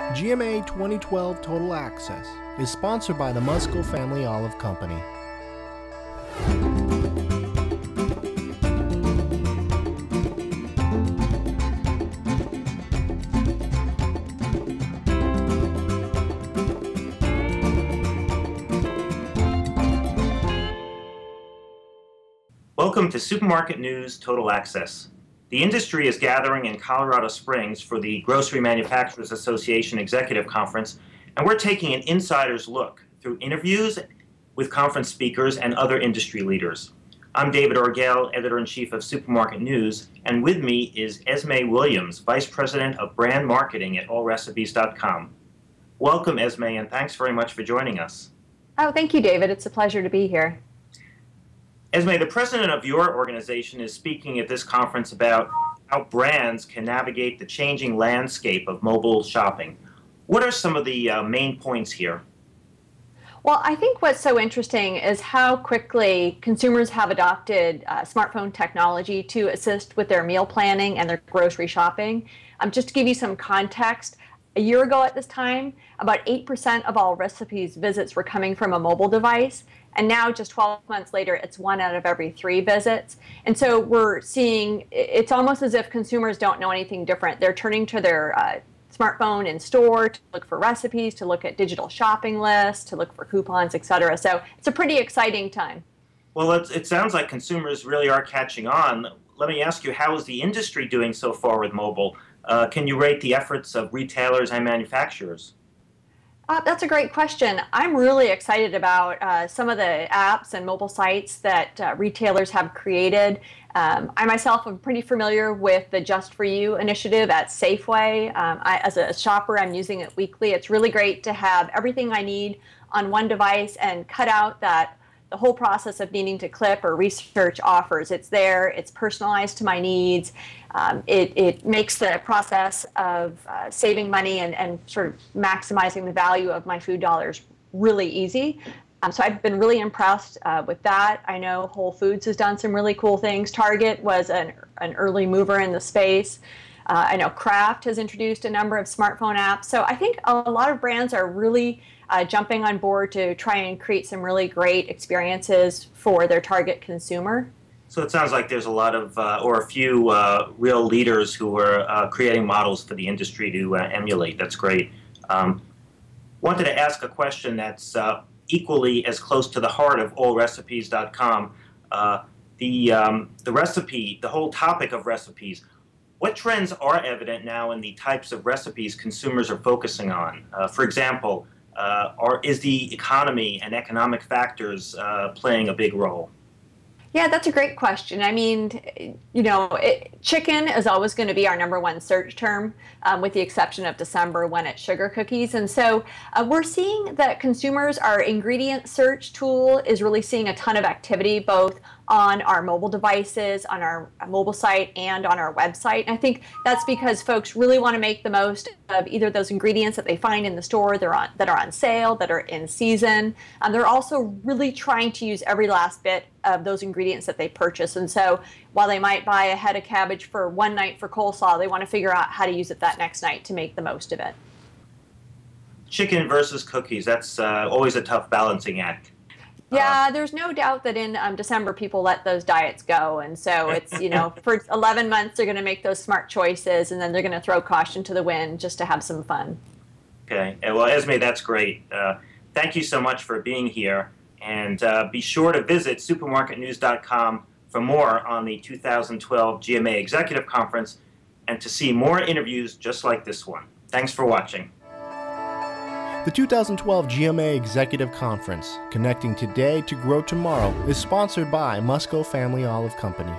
GMA 2012 Total Access is sponsored by the Musco Family Olive Company. Welcome to Supermarket News Total Access. The industry is gathering in Colorado Springs for the Grocery Manufacturers Association Executive Conference, and we're taking an insider's look through interviews with conference speakers and other industry leaders. I'm David Orgel, Editor-in-Chief of Supermarket News, and with me is Esmee Williams, Vice President of Brand Marketing at allrecipes.com. Welcome, Esmee, and thanks very much for joining us. Oh, thank you, David. It's a pleasure to be here. Esmee, the president of your organization is speaking at this conference about how brands can navigate the changing landscape of mobile shopping. What are some of the main points here? Well, I think what's so interesting is how quickly consumers have adopted smartphone technology to assist with their meal planning and their grocery shopping. Just to give you some context, a year ago at this time, about 8% of all recipes visits were coming from a mobile device. And now, just 12 months later, it's 1 out of every 3 visits. And so we're seeing, it's almost as if consumers don't know anything different. They're turning to their smartphone in store to look for recipes, to look at digital shopping lists, to look for coupons, etc. So it's a pretty exciting time. Well, it sounds like consumers really are catching on. Let me ask you, how is the industry doing so far with mobile? Can you rate the efforts of retailers and manufacturers? That's a great question. I'm really excited about some of the apps and mobile sites that retailers have created. I myself am pretty familiar with the Just For You initiative at Safeway. As a shopper, I'm using it weekly. It's really great to have everything I need on one device and cut out the whole process of needing to click or research offers. It's there, it's personalized to my needs. It makes the process of saving money and sort of maximizing the value of my food dollars really easy. So I've been really impressed with that. I know Whole Foods has done some really cool things. Target was an early mover in the space. I know Kraft has introduced a number of smartphone apps. So I think a lot of brands are really jumping on board to try and create some really great experiences for their target consumer. So it sounds like there's a lot of, or a few real leaders who are creating models for the industry to emulate. That's great. Wanted to ask a question that's equally as close to the heart of allrecipes.com. The whole topic of recipes. What trends are evident now in the types of recipes consumers are focusing on? For example, is the economy and economic factors playing a big role? Yeah, that's a great question. I mean, chicken is always going to be our #1 search term, with the exception of December when it's sugar cookies. And so we're seeing that our ingredient search tool is really seeing a ton of activity both on our mobile devices, on our mobile site, and on our website. And I think that's because folks really want to make the most of either those ingredients that they find in the store that are on sale, that are in season. They're also really trying to use every last bit of those ingredients that they purchase. And so while they might buy a head of cabbage for one night for coleslaw, they want to figure out how to use it that next night to make the most of it. Chicken versus cookies, that's always a tough balancing act. Yeah, there's no doubt that in December people let those diets go, and so it's, for 11 months they're going to make those smart choices, and then they're going to throw caution to the wind just to have some fun. Okay, well, Esmee, that's great. Thank you so much for being here, and be sure to visit supermarketnews.com for more on the 2012 GMA Executive Conference and to see more interviews just like this one. Thanks for watching. The 2012 GMA Executive Conference, Connecting Today to Grow Tomorrow, is sponsored by Musco Family Olive Company.